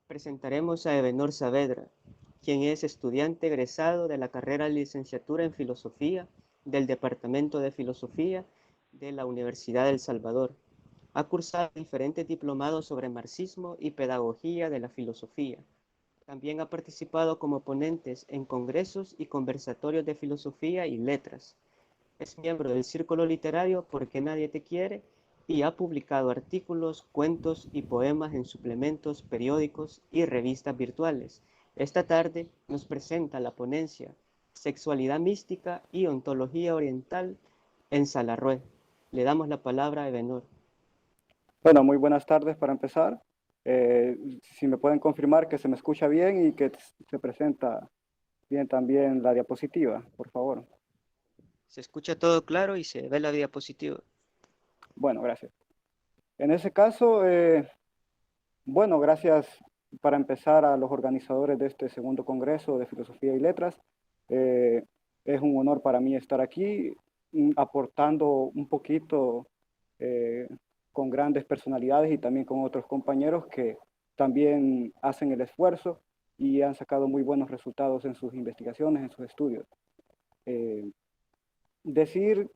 Presentaremos a Ebenor Saavedra, quien es estudiante egresado de la carrera de Licenciatura en Filosofía del Departamento de Filosofía de la Universidad del Salvador. Ha cursado diferentes diplomados sobre marxismo y pedagogía de la filosofía. También ha participado como ponentes en congresos y conversatorios de filosofía y letras. Es miembro del Círculo Literario Porque Nadie Te Quiere y ha publicado artículos, cuentos y poemas en suplementos, periódicos y revistas virtuales. Esta tarde nos presenta la ponencia Sexualidad mística y ontología oriental en Salarrué. Le damos la palabra a Ebenor. Bueno, muy buenas tardes para empezar. Si me pueden confirmar que se me escucha bien y que se presenta bien también la diapositiva, por favor. Se escucha todo claro y se ve la diapositiva. Bueno, gracias. En ese caso, bueno, gracias para empezar a los organizadores de este segundo Congreso de Filosofía y Letras. Eh, es un honor para mí estar aquí aportando un poquito eh, con grandes personalidades y también con otros compañeros que también hacen el esfuerzo y han sacado muy buenos resultados en sus investigaciones, en sus estudios. Eh, Decir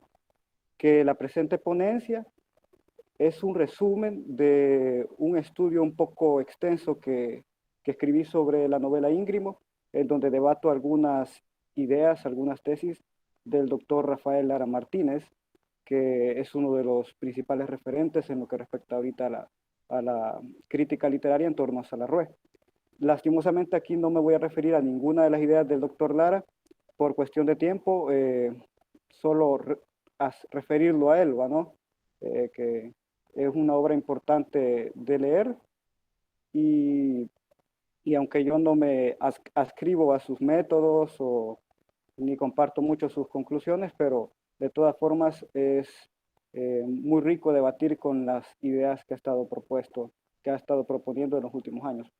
que la presente ponencia es un resumen de un estudio un poco extenso que escribí sobre la novela Íngrimo, en donde debato algunas ideas, algunas tesis del doctor Rafael Lara Martínez, que es uno de los principales referentes en lo que respecta ahorita a la crítica literaria en torno a Salarrué. Lastimosamente aquí no me voy a referir a ninguna de las ideas del doctor Lara por cuestión de tiempo, solo referirlo a él, ¿no? Que es una obra importante de leer y, y aunque yo no me adscribo a sus métodos o ni comparto mucho sus conclusiones, pero de todas formas es muy rico debatir con las ideas que que ha estado proponiendo en los últimos años.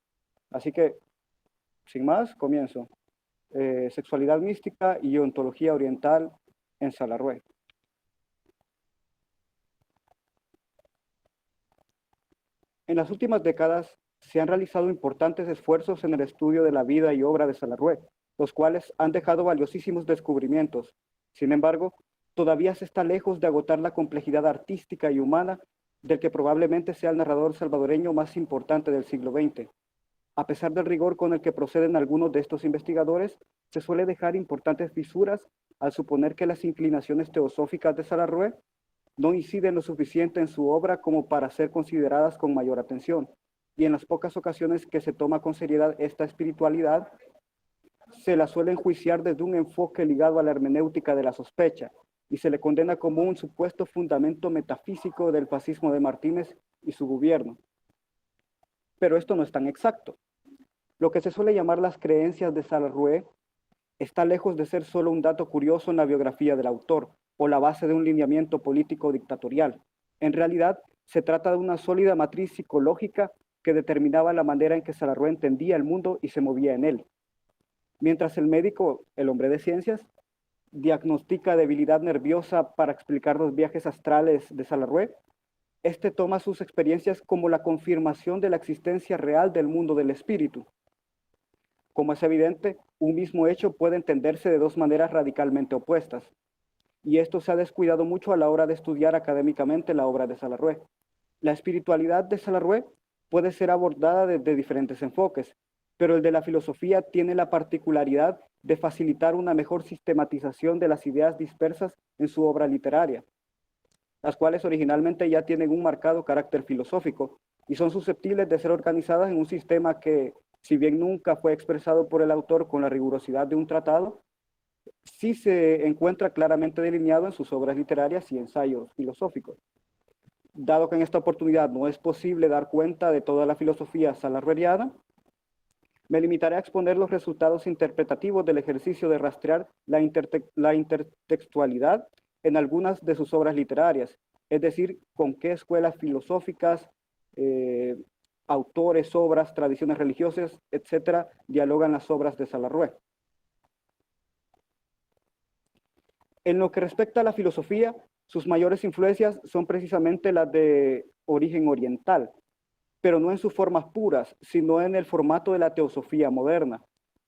Así que, sin más, comienzo. Sexualidad mística y ontología oriental en Salarrué. En las últimas décadas se han realizado importantes esfuerzos en el estudio de la vida y obra de Salarrué, los cuales han dejado valiosísimos descubrimientos. Sin embargo, todavía se está lejos de agotar la complejidad artística y humana del que probablemente sea el narrador salvadoreño más importante del siglo XX. A pesar del rigor con el que proceden algunos de estos investigadores, se suele dejar importantes fisuras al suponer que las inclinaciones teosóficas de Salarrué no inciden lo suficiente en su obra como para ser consideradas con mayor atención, y en las pocas ocasiones que se toma con seriedad esta espiritualidad, se la suele enjuiciar desde un enfoque ligado a la hermenéutica de la sospecha, y se le condena como un supuesto fundamento metafísico del fascismo de Martínez y su gobierno. Pero esto no es tan exacto. Lo que se suele llamar las creencias de Salarrué está lejos de ser solo un dato curioso en la biografía del autor o la base de un lineamiento político dictatorial. En realidad, se trata de una sólida matriz psicológica que determinaba la manera en que Salarrué entendía el mundo y se movía en él. Mientras el médico, el hombre de ciencias, diagnostica debilidad nerviosa para explicar los viajes astrales de Salarrué, este toma sus experiencias como la confirmación de la existencia real del mundo del espíritu. Como es evidente, un mismo hecho puede entenderse de dos maneras radicalmente opuestas, y esto se ha descuidado mucho a la hora de estudiar académicamente la obra de Salarrué. La espiritualidad de Salarrué puede ser abordada desde diferentes enfoques, pero el de la filosofía tiene la particularidad de facilitar una mejor sistematización de las ideas dispersas en su obra literaria, las cuales originalmente ya tienen un marcado carácter filosófico y son susceptibles de ser organizadas en un sistema que, si bien nunca fue expresado por el autor con la rigurosidad de un tratado, sí se encuentra claramente delineado en sus obras literarias y ensayos filosóficos. Dado que en esta oportunidad no es posible dar cuenta de toda la filosofía salarrueriana, me limitaré a exponer los resultados interpretativos del ejercicio de rastrear la intertextualidad en algunas de sus obras literarias, es decir, con qué escuelas filosóficas, autores, obras, tradiciones religiosas, etcétera, dialogan las obras de Salarrué. En lo que respecta a la filosofía, sus mayores influencias son precisamente las de origen oriental. pero no en sus formas puras, sino en el formato de la teosofía moderna,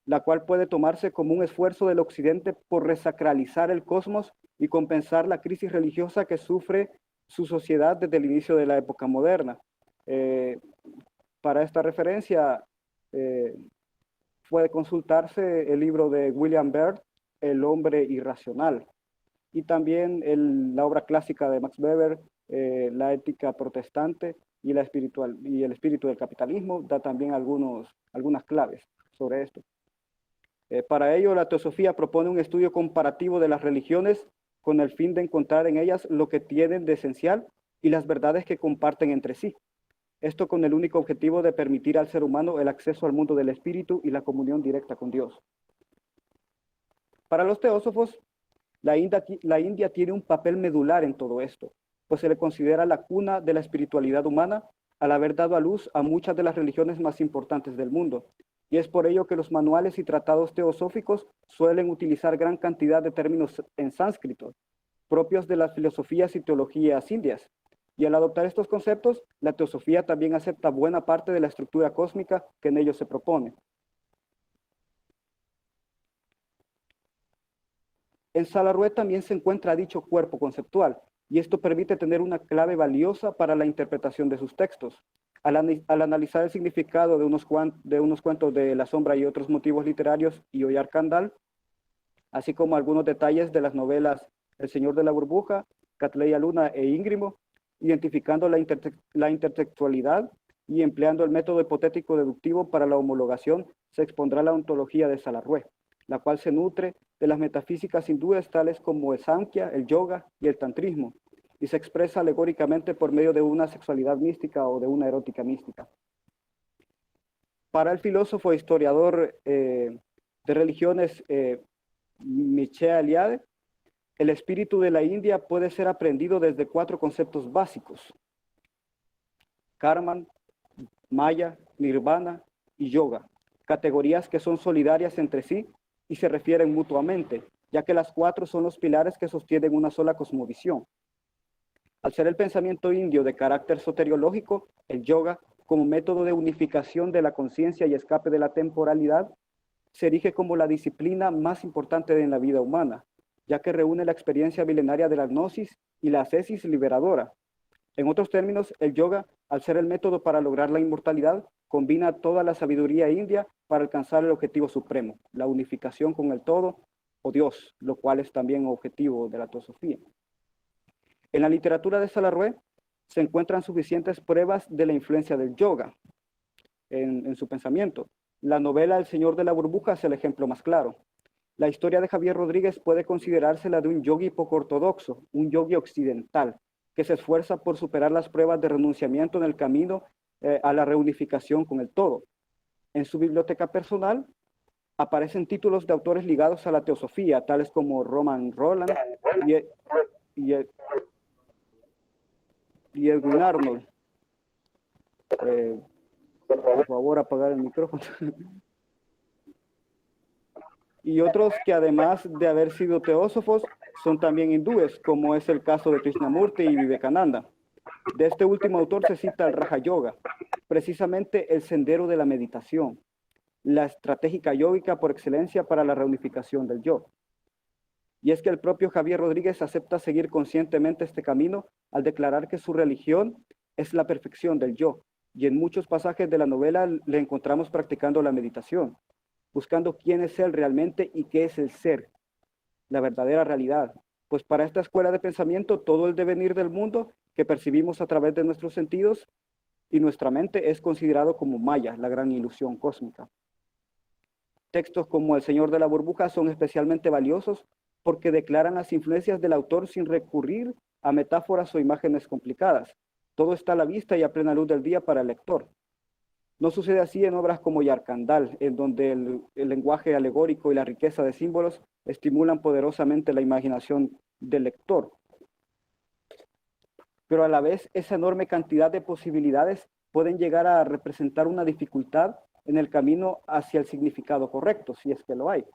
la cual puede tomarse como un esfuerzo del Occidente por resacralizar el cosmos y compensar la crisis religiosa que sufre su sociedad desde el inicio de la época moderna. Para esta referencia, puede consultarse el libro de William Byrd, El hombre irracional, y también la obra clásica de Max Weber, La ética protestante y el espíritu del capitalismo, da también algunas claves sobre esto. Para ello, la teosofía propone un estudio comparativo de las religiones con el fin de encontrar en ellas lo que tienen de esencial y las verdades que comparten entre sí. Esto con el único objetivo de permitir al ser humano el acceso al mundo del espíritu y la comunión directa con Dios. Para los teósofos, la India tiene un papel medular en todo esto, pues se le considera la cuna de la espiritualidad humana al haber dado a luz a muchas de las religiones más importantes del mundo. Y es por ello que los manuales y tratados teosóficos suelen utilizar gran cantidad de términos en sánscrito, propios de las filosofías y teologías indias. Y al adoptar estos conceptos, la teosofía también acepta buena parte de la estructura cósmica que en ellos se propone. En Salarrué también se encuentra dicho cuerpo conceptual, y esto permite tener una clave valiosa para la interpretación de sus textos. Al analizar el significado de unos cuentos de La Sombra y otros motivos literarios y Oyar Kandal, así como algunos detalles de las novelas El Señor de la Burbuja, Catleya Luna e Íngrimo, identificando la intertextualidad y empleando el método hipotético deductivo para la homologación, se expondrá la ontología de Salarrué, la cual se nutre de las metafísicas hindúes tales como el Samkhya, el yoga y el tantrismo, y se expresa alegóricamente por medio de una sexualidad mística o de una erótica mística. Para el filósofo e historiador de religiones Mircea Eliade, el espíritu de la India puede ser aprendido desde 4 conceptos básicos: Karman, Maya, Nirvana y Yoga, categorías que son solidarias entre sí y se refieren mutuamente, ya que las 4 son los pilares que sostienen una sola cosmovisión. Al ser el pensamiento indio de carácter soteriológico, el yoga, como método de unificación de la conciencia y escape de la temporalidad, se erige como la disciplina más importante en la vida humana, ya que reúne la experiencia milenaria de la gnosis y la ascesis liberadora. En otros términos, el yoga, al ser el método para lograr la inmortalidad, combina toda la sabiduría india para alcanzar el objetivo supremo, la unificación con el todo o Dios, lo cual es también objetivo de la teosofía. En la literatura de Salarrué se encuentran suficientes pruebas de la influencia del yoga en su pensamiento. La novela El Señor de la Burbuja es el ejemplo más claro. La historia de Javier Rodríguez puede considerarse la de un yogi poco ortodoxo, un yogi occidental, que se esfuerza por superar las pruebas de renunciamiento en el camino a la reunificación con el todo. En su biblioteca personal aparecen títulos de autores ligados a la teosofía, tales como Roman Roland y Edwin Arnold. Por favor, apagar el micrófono. Y otros que además de haber sido teósofos, son también hindúes, como es el caso de Krishnamurti y Vivekananda. De este último autor se cita el Raja Yoga, precisamente el sendero de la meditación, la estratégica yógica por excelencia para la reunificación del yo. Y es que el propio Javier Rodríguez acepta seguir conscientemente este camino al declarar que su religión es la perfección del yo, y en muchos pasajes de la novela le encontramos practicando la meditación, buscando quién es él realmente y qué es el ser, la verdadera realidad. Pues para esta escuela de pensamiento, todo el devenir del mundo que percibimos a través de nuestros sentidos y nuestra mente es considerado como Maya, la gran ilusión cósmica. Textos como El Señor de la Burbuja son especialmente valiosos porque declaran las influencias del autor sin recurrir a metáforas o imágenes complicadas. Todo está a la vista y a plena luz del día para el lector. No sucede así en obras como Yarkandal, en donde el lenguaje alegórico y la riqueza de símbolos estimulan poderosamente la imaginación del lector. Pero a la vez, esa enorme cantidad de posibilidades pueden llegar a representar una dificultad en el camino hacia el significado correcto, si es que lo hay.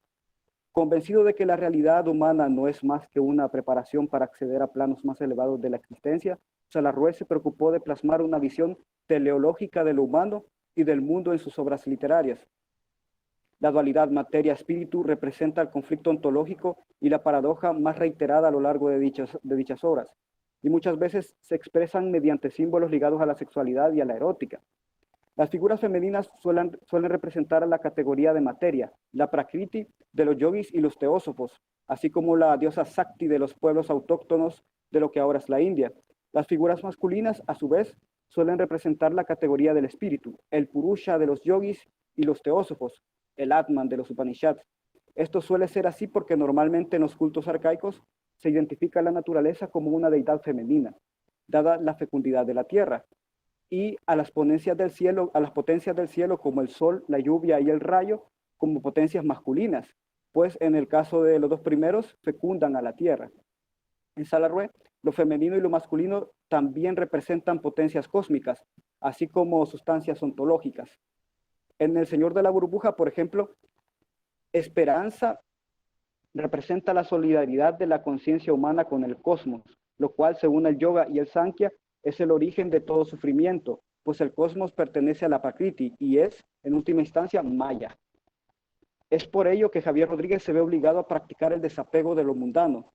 Convencido de que la realidad humana no es más que una preparación para acceder a planos más elevados de la existencia, Salarrué se preocupó de plasmar una visión teleológica de lo humano y del mundo en sus obras literarias. La dualidad materia-espíritu representa el conflicto ontológico y la paradoja más reiterada a lo largo de dichas obras, y muchas veces se expresan mediante símbolos ligados a la sexualidad y a la erótica. Las figuras femeninas suelen representar a la categoría de materia, la prakriti de los yogis y los teósofos, así como la diosa Sakti de los pueblos autóctonos de lo que ahora es la India. Las figuras masculinas, a su vez, suelen representar la categoría del espíritu, el purusha de los yogis y los teósofos, el atman de los Upanishads. Esto suele ser así porque normalmente en los cultos arcaicos se identifica la naturaleza como una deidad femenina, dada la fecundidad de la tierra, y a las potencias del cielo como el sol, la lluvia y el rayo como potencias masculinas, pues en el caso de los dos primeros fecundan a la tierra. En Salarrué, lo femenino y lo masculino también representan potencias cósmicas, así como sustancias ontológicas. En El Señor de la Burbuja, por ejemplo, esperanza representa la solidaridad de la conciencia humana con el cosmos, lo cual, según el yoga y el sankhya, es el origen de todo sufrimiento, pues el cosmos pertenece a la Prakriti y es, en última instancia, Maya. Es por ello que Javier Rodríguez se ve obligado a practicar el desapego de lo mundano.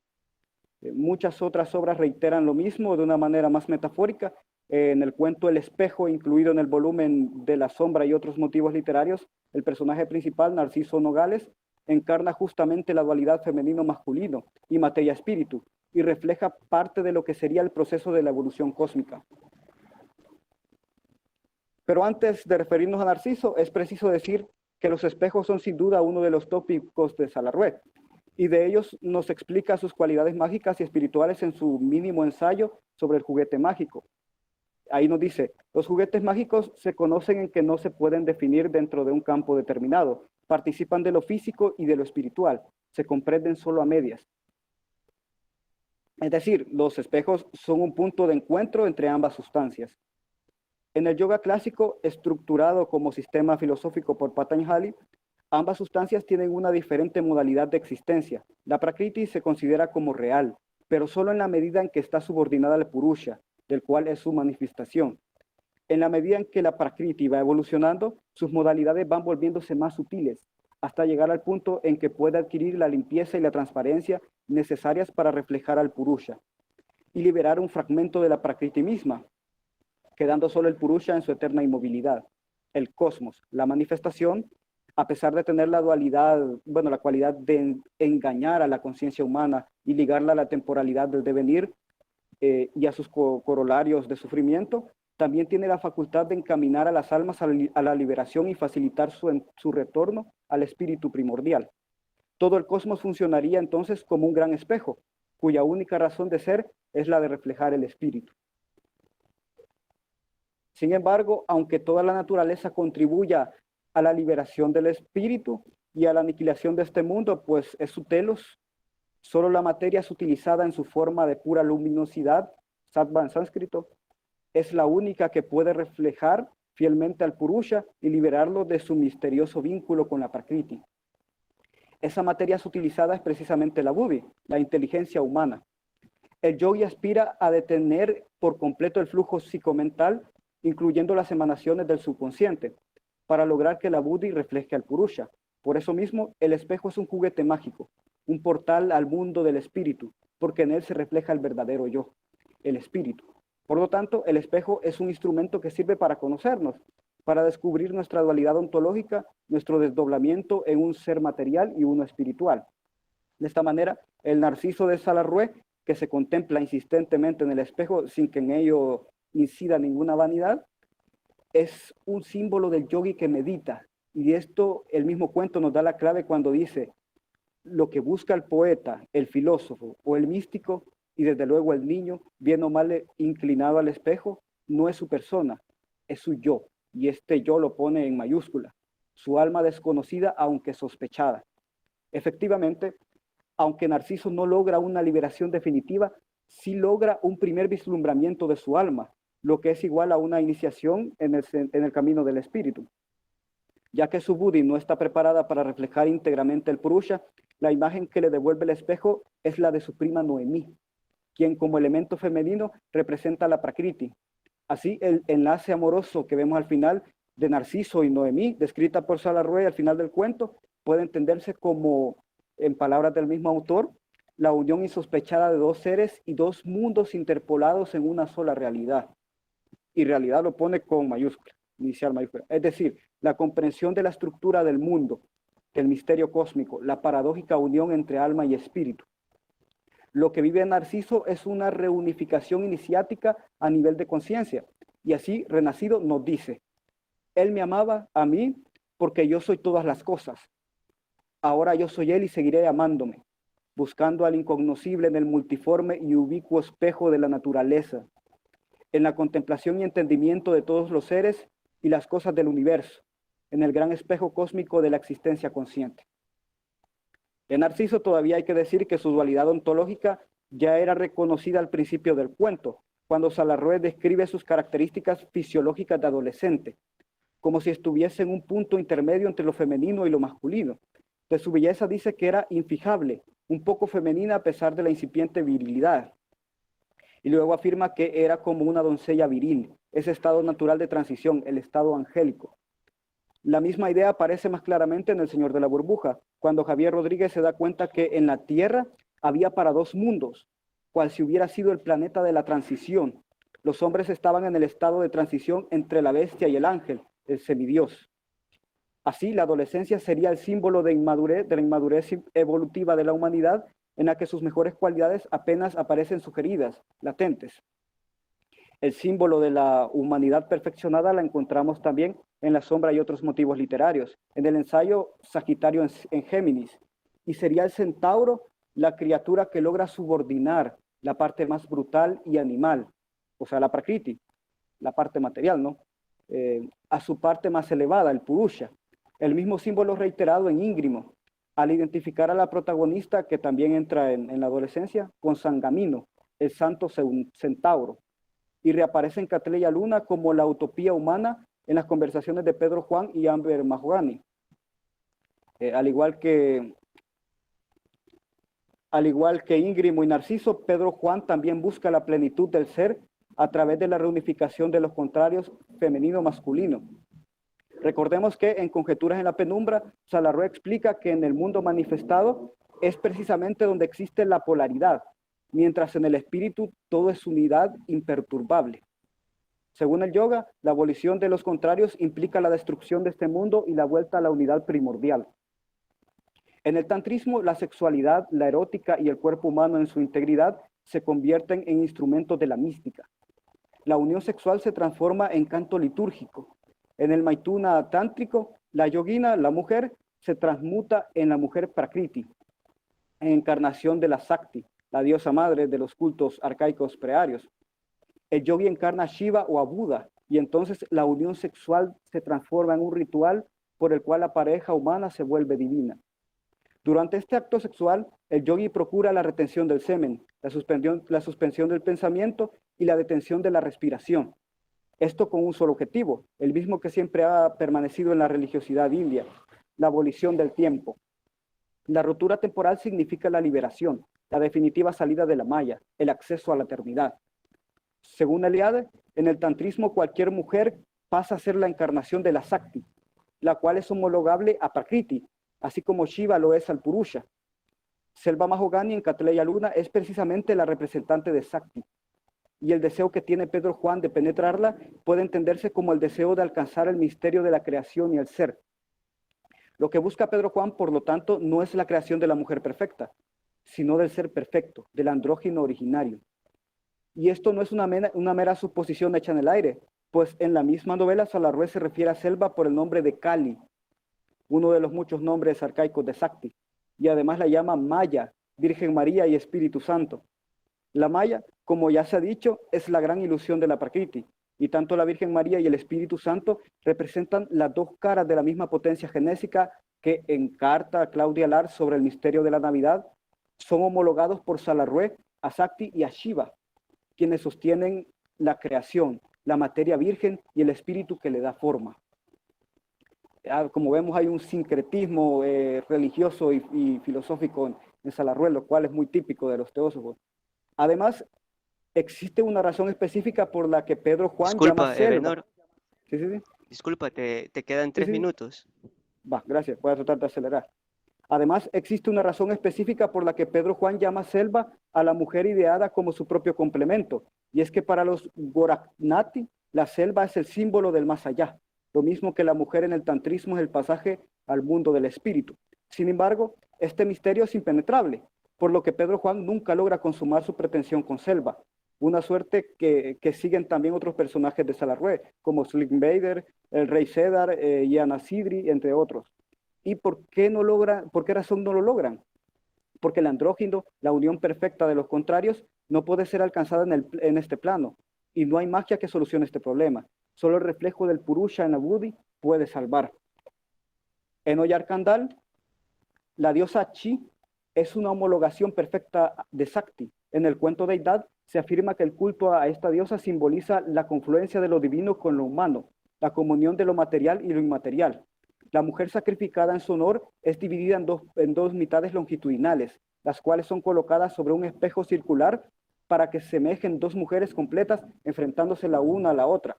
Muchas otras obras reiteran lo mismo de una manera más metafórica. En el cuento El espejo, incluido en el volumen de La sombra y otros motivos literarios, el personaje principal, Narciso Nogales, encarna justamente la dualidad femenino-masculino y materia-espíritu, y refleja parte de lo que sería el proceso de la evolución cósmica. Pero antes de referirnos a Narciso, es preciso decir que los espejos son sin duda uno de los tópicos de Salarrué, y de ellos nos explica sus cualidades mágicas y espirituales en su mínimo ensayo sobre el juguete mágico. Ahí nos dice, los juguetes mágicos se conocen en que no se pueden definir dentro de un campo determinado, participan de lo físico y de lo espiritual, se comprenden solo a medias. Es decir, los espejos son un punto de encuentro entre ambas sustancias. En el yoga clásico, estructurado como sistema filosófico por Patanjali, ambas sustancias tienen una diferente modalidad de existencia. La Prakriti se considera como real, pero solo en la medida en que está subordinada al Purusha, del cual es su manifestación. En la medida en que la Prakriti va evolucionando, sus modalidades van volviéndose más sutiles, hasta llegar al punto en que puede adquirir la limpieza y la transparencia necesarias para reflejar al Purusha y liberar un fragmento de la Prakriti misma, quedando solo el Purusha en su eterna inmovilidad. El cosmos, la manifestación, a pesar de tener la dualidad, la cualidad de engañar a la conciencia humana y ligarla a la temporalidad del devenir y a sus corolarios de sufrimiento, también tiene la facultad de encaminar a las almas a la liberación y facilitar su retorno al espíritu primordial. Todo el cosmos funcionaría entonces como un gran espejo, cuya única razón de ser es la de reflejar el espíritu. Sin embargo, aunque toda la naturaleza contribuya a la liberación del espíritu y a la aniquilación de este mundo, pues es su telos, solo la materia sutilizada en su forma de pura luminosidad, sattva en sánscrito, es la única que puede reflejar fielmente al Purusha y liberarlo de su misterioso vínculo con la Prakriti. Esa materia sutilizada es precisamente la buddhi, la inteligencia humana. El yogi aspira a detener por completo el flujo psicomental, incluyendo las emanaciones del subconsciente, para lograr que la buddhi refleje al Purusha. Por eso mismo, el espejo es un juguete mágico, un portal al mundo del espíritu, porque en él se refleja el verdadero yo, el espíritu. Por lo tanto, el espejo es un instrumento que sirve para conocernos, para descubrir nuestra dualidad ontológica, nuestro desdoblamiento en un ser material y uno espiritual. De esta manera, el Narciso de Salarrué, que se contempla insistentemente en el espejo sin que en ello incida ninguna vanidad, es un símbolo del yogi que medita. Y de esto el mismo cuento nos da la clave cuando dice: lo que busca el poeta, el filósofo o el místico, y desde luego el niño, bien o mal inclinado al espejo, no es su persona, es su yo. Y este yo lo pone en mayúscula, su alma desconocida aunque sospechada. Efectivamente, aunque Narciso no logra una liberación definitiva, sí logra un primer vislumbramiento de su alma, lo que es igual a una iniciación en el camino del espíritu. Ya que su buddhi no está preparada para reflejar íntegramente el Purusha, la imagen que le devuelve el espejo es la de su prima Noemí, quien como elemento femenino representa la Prakriti. Así, el enlace amoroso que vemos al final de Narciso y Noemí, descrita por Salarrué al final del cuento, puede entenderse como, en palabras del mismo autor, la unión insospechada de dos seres y dos mundos interpolados en una sola realidad. Y realidad lo pone con mayúscula, inicial mayúscula. Es decir, la comprensión de la estructura del mundo, del misterio cósmico, la paradójica unión entre alma y espíritu. Lo que vive Narciso es una reunificación iniciática a nivel de conciencia. Y así, Renacido nos dice, él me amaba a mí porque yo soy todas las cosas. Ahora yo soy él y seguiré amándome, buscando al incognoscible en el multiforme y ubicuo espejo de la naturaleza, en la contemplación y entendimiento de todos los seres y las cosas del universo, en el gran espejo cósmico de la existencia consciente. De Narciso todavía hay que decir que su dualidad ontológica ya era reconocida al principio del cuento, cuando Salarrué describe sus características fisiológicas de adolescente, como si estuviese en un punto intermedio entre lo femenino y lo masculino. De su belleza dice que era infijable, un poco femenina a pesar de la incipiente virilidad. Y luego afirma que era como una doncella viril, ese estado natural de transición, el estado angélico. La misma idea aparece más claramente en El Señor de la Burbuja, cuando Javier Rodríguez se da cuenta que en la Tierra había para dos mundos, cual si hubiera sido el planeta de la transición. Los hombres estaban en el estado de transición entre la bestia y el ángel, el semidios. Así, la adolescencia sería el símbolo de la inmadurez evolutiva de la humanidad, en la que sus mejores cualidades apenas aparecen sugeridas, latentes. El símbolo de la humanidad perfeccionada la encontramos también en La sombra y otros motivos literarios, en el ensayo Sagitario en Géminis, y sería el centauro la criatura que logra subordinar la parte más brutal y animal, o sea, la prakriti, la parte material, ¿no? A su parte más elevada, el purusha, el mismo símbolo reiterado en Íngrimo, al identificar a la protagonista que también entra en la adolescencia con Sangamino, el santo centauro, y reaparece en Catleya Luna como la utopía humana en las conversaciones de Pedro Juan y Amber Mahogany. Al igual que Íngrimo y Narciso, Pedro Juan también busca la plenitud del ser a través de la reunificación de los contrarios femenino-masculino. Recordemos que en Conjeturas en la Penumbra, Salarrué explica que en el mundo manifestado es precisamente donde existe la polaridad, mientras en el espíritu todo es unidad imperturbable. Según el yoga, la abolición de los contrarios implica la destrucción de este mundo y la vuelta a la unidad primordial. En el tantrismo, la sexualidad, la erótica y el cuerpo humano en su integridad se convierten en instrumentos de la mística. La unión sexual se transforma en canto litúrgico. En el Maituna tántrico, la yogina, la mujer, se transmuta en la mujer prakriti, en encarnación de la Sakti, la diosa madre de los cultos arcaicos prearios. El yogi encarna a Shiva o a Buda, y entonces la unión sexual se transforma en un ritual por el cual la pareja humana se vuelve divina. Durante este acto sexual, el yogi procura la retención del semen, la suspensión del pensamiento y la detención de la respiración. Esto con un solo objetivo, el mismo que siempre ha permanecido en la religiosidad india, la abolición del tiempo. La ruptura temporal significa la liberación, la definitiva salida de la maya, el acceso a la eternidad. Según Eliade, en el tantrismo cualquier mujer pasa a ser la encarnación de la Sakti, la cual es homologable a Prakriti, así como Shiva lo es al Purusha. Selva Mahogany en Catleya Luna es precisamente la representante de Sakti, y el deseo que tiene Pedro Juan de penetrarla puede entenderse como el deseo de alcanzar el misterio de la creación y el ser. Lo que busca Pedro Juan, por lo tanto, no es la creación de la mujer perfecta, sino del ser perfecto, del andrógino originario. Y esto no es una mera suposición hecha en el aire, pues en la misma novela Salarrué se refiere a Selva por el nombre de Kali, uno de los muchos nombres arcaicos de Sakti, y además la llama Maya, Virgen María y Espíritu Santo. La Maya, como ya se ha dicho, es la gran ilusión de la Prakriti, y tanto la Virgen María y el Espíritu Santo representan las dos caras de la misma potencia genésica que en Carta a Claudia Lar sobre el misterio de la Navidad son homologados por Salarrué a Sakti y a Shiva, quienes sostienen la creación, la materia virgen y el espíritu que le da forma. como vemos, hay un sincretismo religioso y filosófico en Salarrué, lo cual es muy típico de los teósofos. Además, existe una razón específica por la que Pedro Juan llama Disculpa, selva. Ebenor, Sí, sí, sí. disculpa, te quedan Sí, 3 sí. minutos. Va, gracias. Voy a tratar de acelerar. Además, existe una razón específica por la que Pedro Juan llama selva a la mujer ideada como su propio complemento, y es que para los Goraknati, la selva es el símbolo del más allá, lo mismo que la mujer en el tantrismo es el pasaje al mundo del espíritu. Sin embargo, este misterio es impenetrable, por lo que Pedro Juan nunca logra consumar su pretensión con selva, una suerte que siguen también otros personajes de Salarrué, como Slick Bader, el rey Cedar y Ana Sidri, entre otros. ¿Y por qué no logran, por qué razón no lo logran? Porque el andrógino, la unión perfecta de los contrarios, no puede ser alcanzada en este plano. Y no hay magia que solucione este problema. Solo el reflejo del Purusha en la Buddhi puede salvar. En Oyarkandal, la diosa Chi es una homologación perfecta de Sakti. En el cuento Deidad se afirma que el culto a esta diosa simboliza la confluencia de lo divino con lo humano, la comunión de lo material y lo inmaterial. La mujer sacrificada en su honor es dividida en dos mitades longitudinales, las cuales son colocadas sobre un espejo circular para que semejen dos mujeres completas enfrentándose la una a la otra.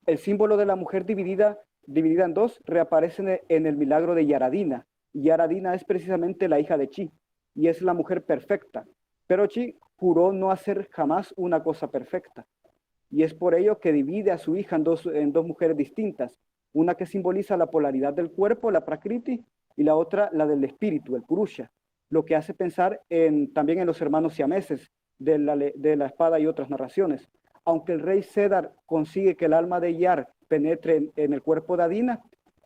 El símbolo de la mujer dividida en dos reaparece en el milagro de Yaradina. Yaradina es precisamente la hija de Chi y es la mujer perfecta. Pero Chi juró no hacer jamás una cosa perfecta. Y es por ello que divide a su hija en dos mujeres distintas. Una que simboliza la polaridad del cuerpo, la Prakriti, y la otra la del espíritu, el Purusha. Lo que hace pensar también en los hermanos siameses de la espada y otras narraciones. Aunque el rey Cedar consigue que el alma de Yar penetre en el cuerpo de Adina,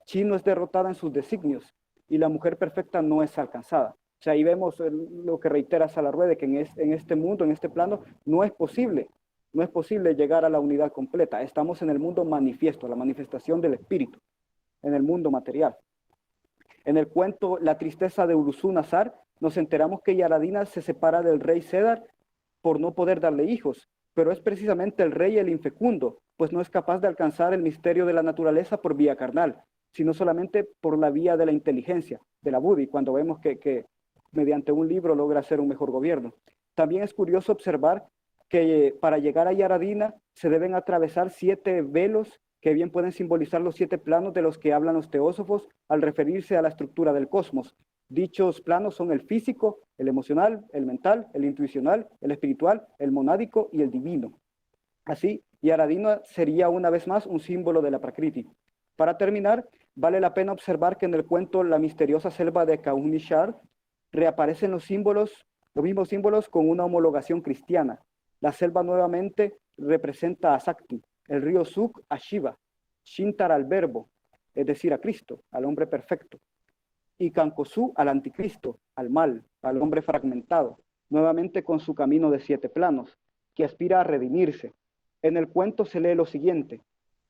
Chi no es derrotada en sus designios y la mujer perfecta no es alcanzada. O sea, ahí vemos lo que reitera Salarrué, que en este mundo, en este plano, no es posible llegar a la unidad completa. Estamos en el mundo manifiesto, la manifestación del espíritu, en el mundo material. En el cuento La tristeza de Uruzú-Nazar, nos enteramos que Yaradina se separa del rey Cedar por no poder darle hijos, pero es precisamente el rey el infecundo, pues no es capaz de alcanzar el misterio de la naturaleza por vía carnal, sino solamente por la vía de la inteligencia, de la Buddhi, cuando vemos que mediante un libro logra hacer un mejor gobierno. También es curioso observar que para llegar a Yaradina se deben atravesar 7 velos que bien pueden simbolizar los 7 planos de los que hablan los teósofos al referirse a la estructura del cosmos. Dichos planos son el físico, el emocional, el mental, el intuicional, el espiritual, el monádico y el divino. Así, Yaradina sería una vez más un símbolo de la Prakriti. Para terminar, vale la pena observar que en el cuento La misteriosa selva de Kaunishar reaparecen los mismos símbolos con una homologación cristiana. La selva nuevamente representa a Sakti, el río Suk a Shiva, Shintar al verbo, es decir, a Cristo, al hombre perfecto, y Kankosu al anticristo, al mal, al hombre fragmentado, nuevamente con su camino de 7 planos, que aspira a redimirse. En el cuento se lee lo siguiente: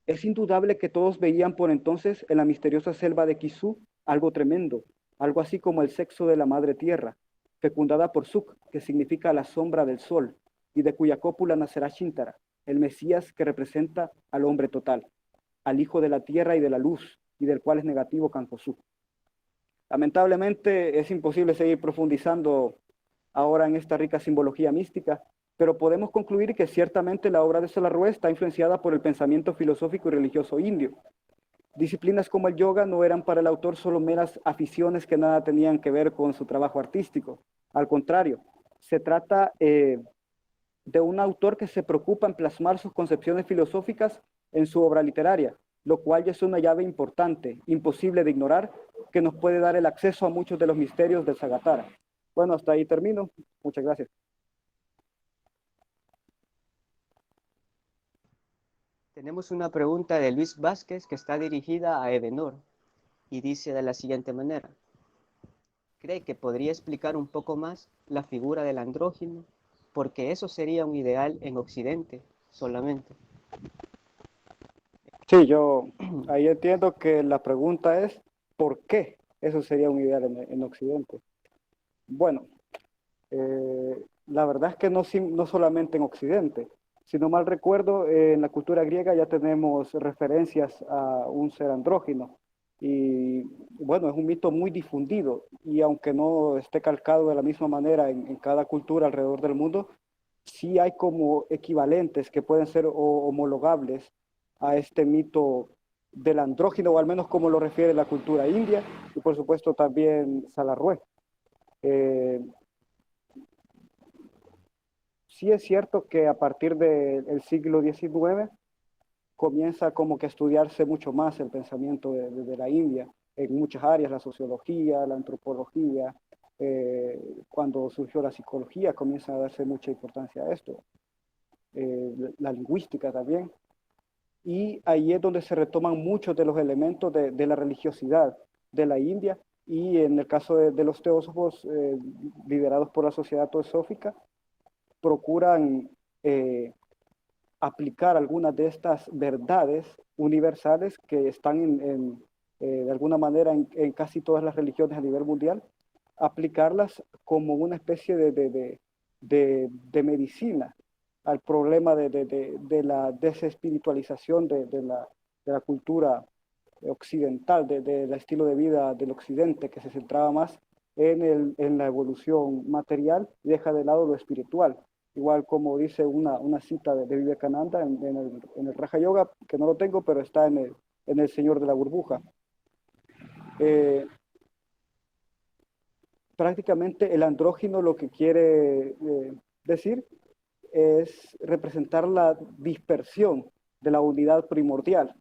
es indudable que todos veían por entonces en la misteriosa selva de Kisu algo tremendo, algo así como el sexo de la madre tierra, fecundada por Suk, que significa la sombra del sol, y de cuya cópula nacerá Shintara, el Mesías que representa al hombre total, al hijo de la tierra y de la luz, y del cual es negativo Kankosu. Lamentablemente es imposible seguir profundizando ahora en esta rica simbología mística, pero podemos concluir que ciertamente la obra de Salarrué está influenciada por el pensamiento filosófico y religioso indio. Disciplinas como el yoga no eran para el autor solo meras aficiones que nada tenían que ver con su trabajo artístico. Al contrario, se trata de un autor que se preocupa en plasmar sus concepciones filosóficas en su obra literaria, lo cual ya es una llave importante, imposible de ignorar, que nos puede dar el acceso a muchos de los misterios del Sagatara. Bueno, hasta ahí termino. Muchas gracias. Tenemos una pregunta de Luis Vázquez que está dirigida a Ebenor y dice de la siguiente manera: ¿cree que podría explicar un poco más la figura del andrógino? Porque eso sería un ideal en Occidente solamente. Sí, yo ahí entiendo que la pregunta es ¿por qué eso sería un ideal en Occidente? Bueno, la verdad es que no solamente en Occidente. Si no mal recuerdo, en la cultura griega ya tenemos referencias a un ser andrógino. Y bueno, es un mito muy difundido y aunque no esté calcado de la misma manera en cada cultura alrededor del mundo, sí hay como equivalentes que pueden ser homologables a este mito del andrógino, o al menos como lo refiere la cultura india y por supuesto también Salarrué. Eh, sí es cierto que a partir del siglo XIX comienza como que a estudiarse mucho más el pensamiento de la India en muchas áreas, la sociología, la antropología, cuando surgió la psicología comienza a darse mucha importancia a esto, la lingüística también, y ahí es donde se retoman muchos de los elementos de la religiosidad de la India, y en el caso de los teósofos liderados por la Sociedad Teosófica, procuran aplicar algunas de estas verdades universales que están de alguna manera en casi todas las religiones a nivel mundial, aplicarlas como una especie de medicina al problema de la desespiritualización de la cultura occidental, del estilo de vida del occidente, que se centraba más en la evolución material y deja de lado lo espiritual. Igual como dice una cita de Vivekananda en el Raja Yoga, que no lo tengo, pero está en el Señor de la Burbuja. Prácticamente el andrógino lo que quiere decir es representar la dispersión de la unidad primordial.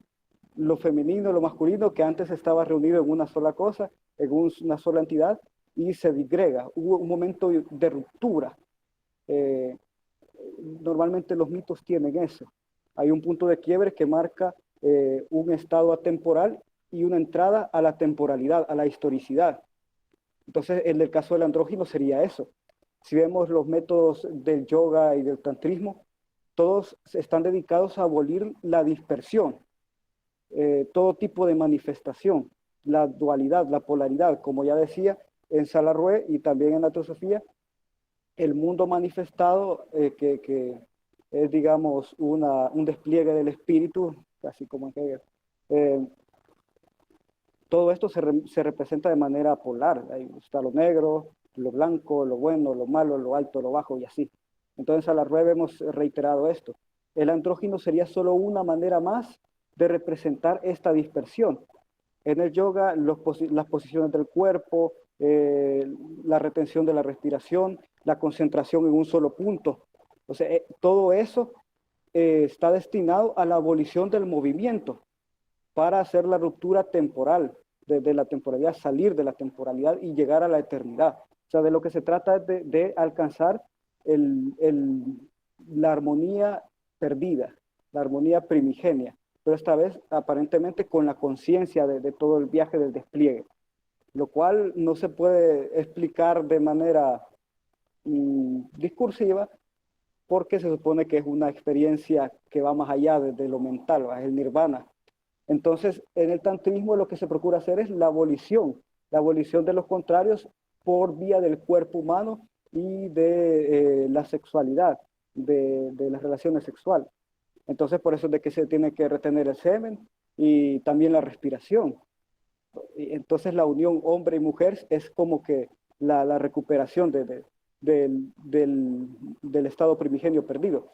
Lo femenino, lo masculino, que antes estaba reunido en una sola cosa, en una sola entidad, y se disgrega. Hubo un momento de ruptura. Normalmente los mitos tienen eso. Hay un punto de quiebre que marca un estado atemporal y una entrada a la temporalidad, a la historicidad. Entonces, en el caso del andrógino sería eso. Si vemos los métodos del yoga y del tantrismo, todos están dedicados a abolir la dispersión, todo tipo de manifestación, la dualidad, la polaridad, como ya decía en Salarrué y también en la teosofía, el mundo manifestado que es, digamos, un despliegue del espíritu, casi como en Hegel. Todo esto se representa de manera polar. Ahí está lo negro, lo blanco, lo bueno, lo malo, lo alto, lo bajo y así. Entonces a la Rueda hemos reiterado esto. El andrógino sería solo una manera más de representar esta dispersión. En el yoga, las posiciones del cuerpo, la retención de la respiración, la concentración en un solo punto. O sea, todo eso está destinado a la abolición del movimiento para hacer la ruptura temporal, de la temporalidad, salir de la temporalidad y llegar a la eternidad. O sea, de lo que se trata es de alcanzar la armonía perdida, la armonía primigenia, pero esta vez aparentemente con la conciencia de todo el viaje del despliegue, lo cual no se puede explicar de manera discursiva porque se supone que es una experiencia que va más allá de lo mental, es el nirvana. Entonces, en el tantrismo lo que se procura hacer es la abolición de los contrarios por vía del cuerpo humano y de la sexualidad, de las relaciones sexuales. Entonces, por eso es de que se tiene que retener el semen y también la respiración. Y entonces, la unión hombre y mujer es como que la recuperación del estado primigenio perdido.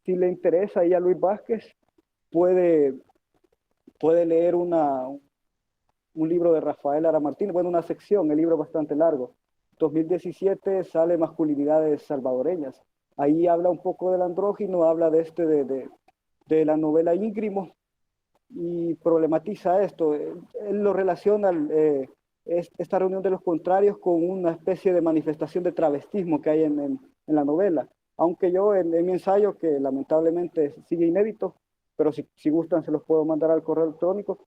Si le interesa ahí a Luis Vázquez, puede leer un libro de Rafael Lara Martínez, bueno, una sección, el libro es bastante largo. 2017 sale Masculinidades Salvadoreñas. Ahí habla un poco del andrógino, habla de la novela Íngrimo y problematiza esto. Él lo relaciona, esta reunión de los contrarios, con una especie de manifestación de travestismo que hay en la novela. Aunque yo en mi ensayo, que lamentablemente sigue inédito, pero si gustan se los puedo mandar al correo electrónico,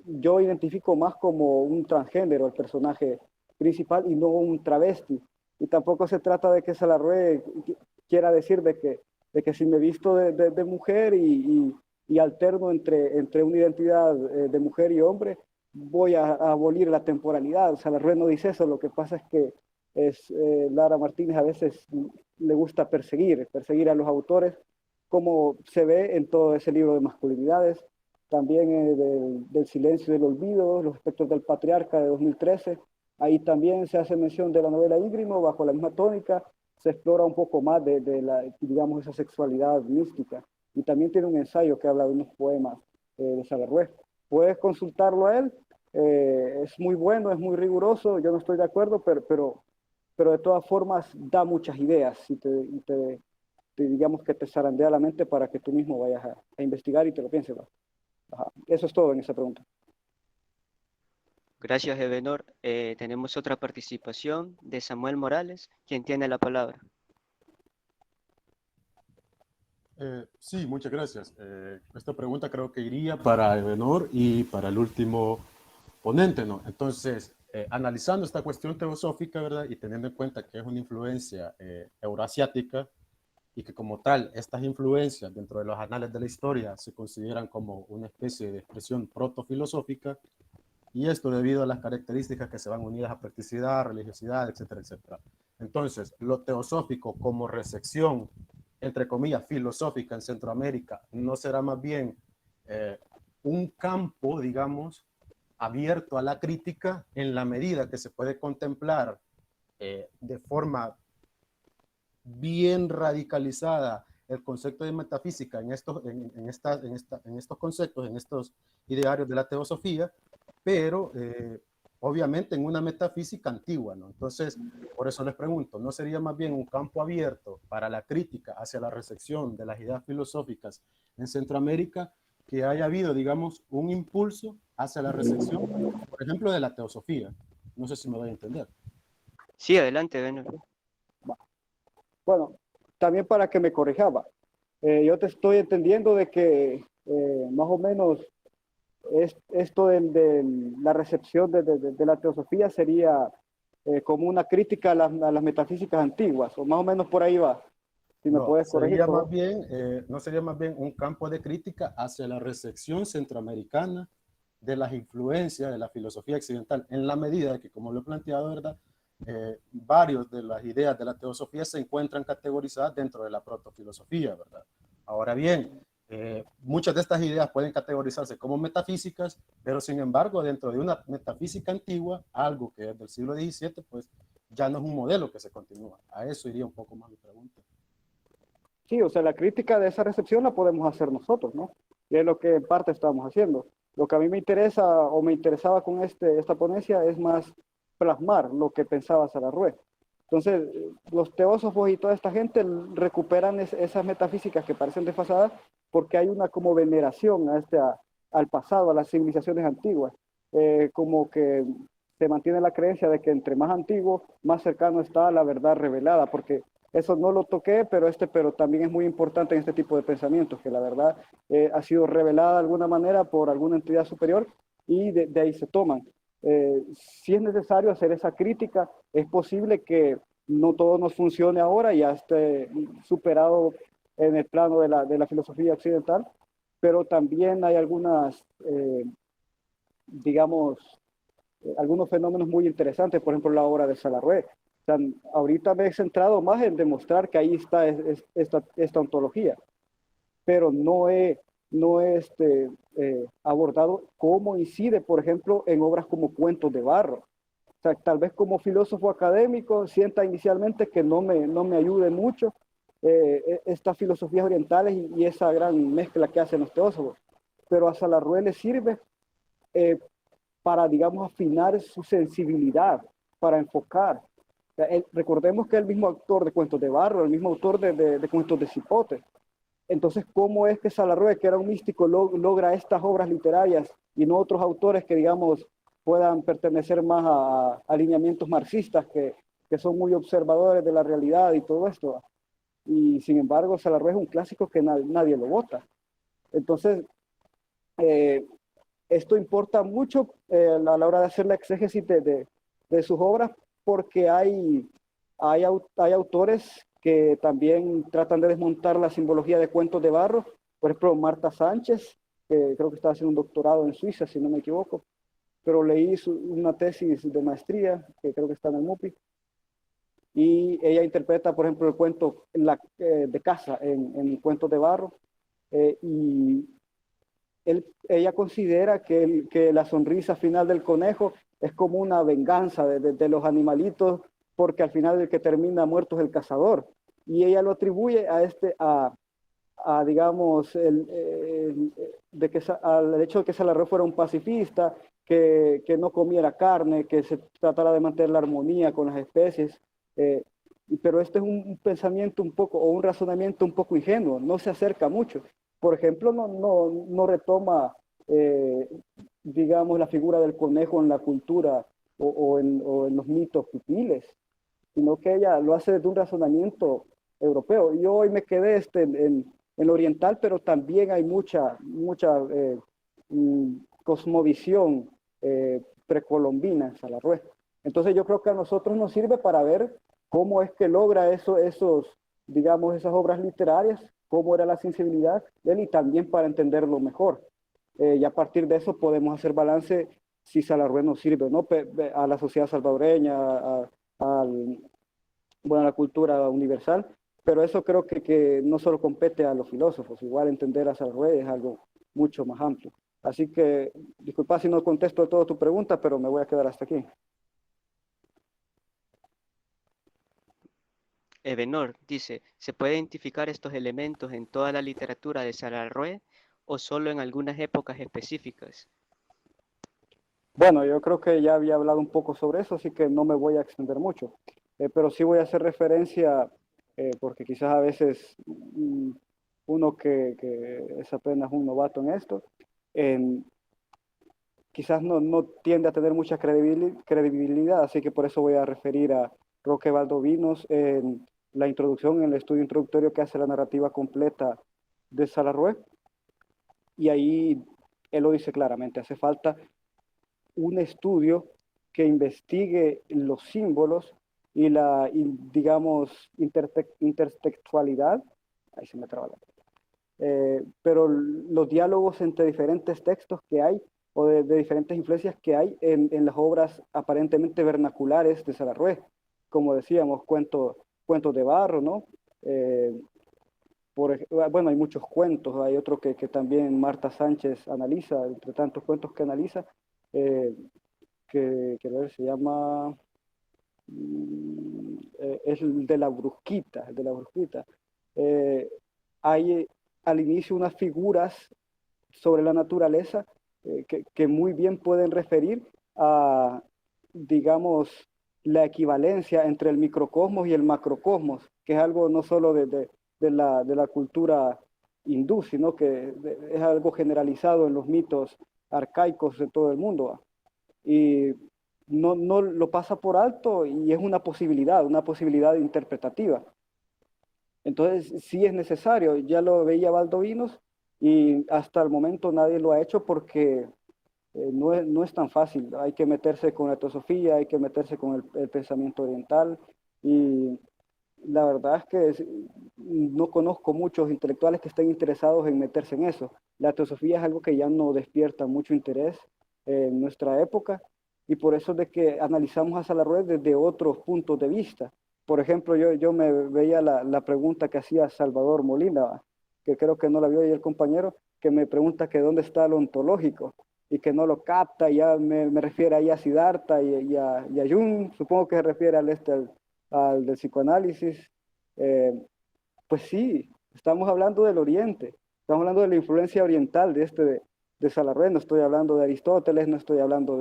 yo identifico más como un transgénero el personaje principal y no un travesti. Y tampoco se trata de que Salarrué quiera decir de que si me visto de mujer y alterno entre una identidad de mujer y hombre, voy a abolir la temporalidad. Salarrué no dice eso, lo que pasa es que Lara Martínez a veces le gusta perseguir a los autores, como se ve en todo ese libro de masculinidades, también del silencio y del olvido, Los espectros del patriarca de 2013. Ahí también se hace mención de la novela Ígrimo, bajo la misma tónica, se explora un poco más de la, digamos, esa sexualidad mística. Y también tiene un ensayo que habla de unos poemas de Salarrué. Puedes consultarlo a él, es muy bueno, es muy riguroso, yo no estoy de acuerdo, pero de todas formas da muchas ideas digamos que te zarandea la mente para que tú mismo vayas a investigar y te lo pienses. Ajá. Eso es todo en esa pregunta. Gracias, Ebenor. Tenemos otra participación de Samuel Morales, quien tiene la palabra. Sí, muchas gracias. Esta pregunta creo que iría para Ebenor y para el último ponente, ¿no? Entonces, analizando esta cuestión teosófica, ¿verdad? Y teniendo en cuenta que es una influencia euroasiática y que como tal, estas influencias dentro de los anales de la historia se consideran como una especie de expresión protofilosófica, y esto debido a las características que se van unidas a practicidad, religiosidad, etcétera, etcétera. Entonces, lo teosófico como recepción, entre comillas, filosófica en Centroamérica, no será más bien un campo, digamos, abierto a la crítica en la medida que se puede contemplar de forma bien radicalizada el concepto de metafísica en estos conceptos, en estos idearios de la teosofía, pero obviamente en una metafísica antigua, ¿no? Entonces, por eso les pregunto, ¿no sería más bien un campo abierto para la crítica hacia la recepción de las ideas filosóficas en Centroamérica, que haya habido, digamos, un impulso hacia la recepción, por ejemplo, de la teosofía? No sé si me voy a entender. Sí, adelante, Ebenor. Bueno, también para que me corrijaba, yo te estoy entendiendo de que más o menos esto de la recepción de la teosofía sería como una crítica a las metafísicas antiguas, o más o menos por ahí va. Si me No, puedes corregir, sería por más favor. bien, no sería más bien un campo de crítica hacia la recepción centroamericana de las influencias de la filosofía occidental, en la medida de que, como lo he planteado, ¿verdad? Varios de las ideas de la teosofía se encuentran categorizadas dentro de la protofilosofía, ¿verdad? Ahora bien, muchas de estas ideas pueden categorizarse como metafísicas, pero sin embargo, dentro de una metafísica antigua, algo que es del siglo XVII, pues ya no es un modelo que se continúa. A eso iría un poco más mi pregunta. Sí, o sea, la crítica de esa recepción la podemos hacer nosotros, ¿no? Y es lo que en parte estamos haciendo. Lo que a mí me interesa o me interesaba con esta ponencia es más plasmar lo que pensaba Salarrué. Entonces, los teósofos y toda esta gente recuperan esas metafísicas que parecen desfasadas porque hay una como veneración al pasado, a las civilizaciones antiguas. Como que se mantiene la creencia de que entre más antiguo, más cercano está a la verdad revelada, porque eso no lo toqué, pero también es muy importante en este tipo de pensamientos, que la verdad ha sido revelada de alguna manera por alguna entidad superior y de ahí se toman. Si es necesario hacer esa crítica, es posible que no todo nos funcione ahora, ya esté superado en el plano de la filosofía occidental, pero también hay digamos, algunos fenómenos muy interesantes, por ejemplo, la obra de Salarrué. O sea, ahorita me he centrado más en demostrar que ahí está esta ontología, pero no he abordado cómo incide, por ejemplo, en obras como Cuentos de Barro. O sea, tal vez como filósofo académico sienta inicialmente que no me ayude mucho estas filosofías orientales y esa gran mezcla que hacen los teósofos, pero a Salarrué le sirve eh, para, digamos, afinar su sensibilidad, para enfocar. Recordemos que es el mismo autor de Cuentos de Barro, el mismo autor de Cuentos de Cipote. Entonces, ¿cómo es que Salarrué, que era un místico, logra estas obras literarias y no otros autores que, digamos, puedan pertenecer más a alineamientos marxistas que son muy observadores de la realidad y todo esto? Y sin embargo, Salarrué es un clásico que nadie lo vota. Entonces, eh, esto importa mucho a la hora de hacer la exégesis de sus obras porque hay autores que también tratan de desmontar la simbología de Cuentos de Barro. Por ejemplo, Marta Sánchez, que creo que está haciendo un doctorado en Suiza, si no me equivoco, pero leí una tesis de maestría, que creo que está en el MUPI, y ella interpreta, por ejemplo, el cuento de casa en Cuentos de Barro, y ella considera que la sonrisa final del conejo es como una venganza de los animalitos, porque al final el que termina muerto es el cazador. Y ella lo atribuye digamos, al hecho de que Salaró fuera un pacifista, que no comiera carne, que se tratara de mantener la armonía con las especies. Pero este es un pensamiento un poco, o un razonamiento un poco ingenuo, no se acerca mucho. Por ejemplo, no retoma, digamos, la figura del conejo en la cultura o en los mitos putiles, sino que ella lo hace desde un razonamiento europeo. Yo hoy me quedé en lo oriental, pero también hay mucha cosmovisión precolombina en Salarrué. Entonces yo creo que a nosotros nos sirve para ver cómo es que logra digamos, esas obras literarias, cómo era la sensibilidad de él y también para entenderlo mejor. Y a partir de eso podemos hacer balance si Salarrué nos sirve o no a la sociedad salvadoreña, bueno, a la cultura universal, pero eso creo que no solo compete a los filósofos, igual entender a Salarrué es algo mucho más amplio. Así que, disculpa si no contesto toda tu pregunta, pero me voy a quedar hasta aquí. Ebenor dice, ¿se puede identificar estos elementos en toda la literatura de Salarrué o solo en algunas épocas específicas? Bueno, yo creo que ya había hablado un poco sobre eso, así que no me voy a extender mucho. Pero sí voy a hacer referencia, porque quizás a veces uno que es apenas un novato en esto, quizás no tiende a tener mucha credibilidad, así que por eso voy a referir a Roque Valdovinos en la introducción, en el estudio introductorio que hace la narrativa completa de Salarrué. Y ahí él lo dice claramente, hace falta un estudio que investigue los símbolos y digamos, intertextualidad, ahí se me traba pero los diálogos entre diferentes textos que hay o de diferentes influencias que hay en las obras aparentemente vernaculares de Salarrué, como decíamos, cuentos de barro, ¿no? Bueno, hay muchos cuentos, hay otro que también Marta Sánchez analiza, entre tantos cuentos que analiza, eh, que a ver, se llama, es el de la brusquita, el de la brusquita. Hay al inicio unas figuras sobre la naturaleza que muy bien pueden referir a, digamos, la equivalencia entre el microcosmos y el macrocosmos, que es algo no solo de la cultura hindú, sino que es algo generalizado en los mitos arcaicos de todo el mundo. Y no lo pasa por alto y es una posibilidad interpretativa. Entonces, sí es necesario, ya lo veía Valdovinos y hasta el momento nadie lo ha hecho porque no es tan fácil. Hay que meterse con la teosofía, hay que meterse con el pensamiento oriental y la verdad es que no conozco muchos intelectuales que estén interesados en meterse en eso. La teosofía es algo que ya no despierta mucho interés en nuestra época y por eso es de que analizamos a Salarrué desde otros puntos de vista. Por ejemplo, yo me veía la pregunta que hacía Salvador Molina, que creo que no la vio ahí el compañero, que me pregunta que dónde está lo ontológico y que no lo capta, y ya me refiere ahí a Siddhartha y a Jung, supongo que se refiere al del psicoanálisis. Pues sí, estamos hablando del Oriente, estamos hablando de la influencia oriental de Salarrué, no estoy hablando de Aristóteles, no estoy hablando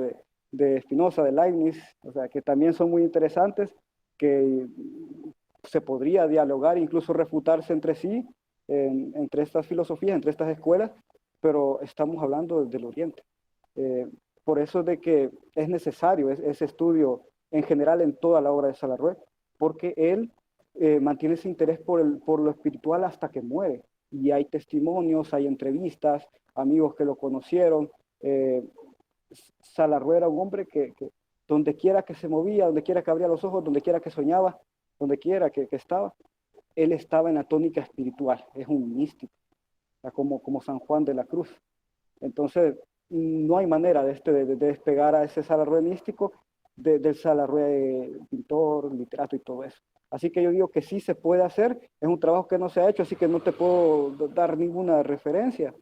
de Spinoza, de Leibniz, o sea, que también son muy interesantes, que se podría dialogar, incluso refutarse entre sí, entre estas filosofías, entre estas escuelas, pero estamos hablando del Oriente. Por eso de que es necesario ese estudio en general en toda la obra de Salarrué, porque él mantiene ese interés por lo espiritual hasta que muere. Y hay testimonios, hay entrevistas, amigos que lo conocieron. Salarrué era un hombre que donde quiera que se movía, donde quiera que abría los ojos, donde quiera que soñaba, donde quiera que estaba, él estaba en la tónica espiritual, es un místico, como San Juan de la Cruz. Entonces, no hay manera de despegar a ese Salarrué místico del Salarrué pintor, literato y todo eso. Así que yo digo que sí se puede hacer, es un trabajo que no se ha hecho, así que no te puedo dar ninguna referencia,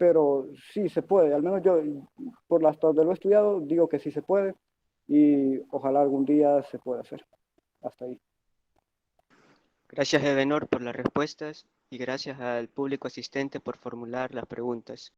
pero sí se puede. Al menos yo, por las donde lo he estudiado, digo que sí se puede y ojalá algún día se pueda hacer. Hasta ahí. Gracias, Ebenor, por las respuestas y gracias al público asistente por formular las preguntas.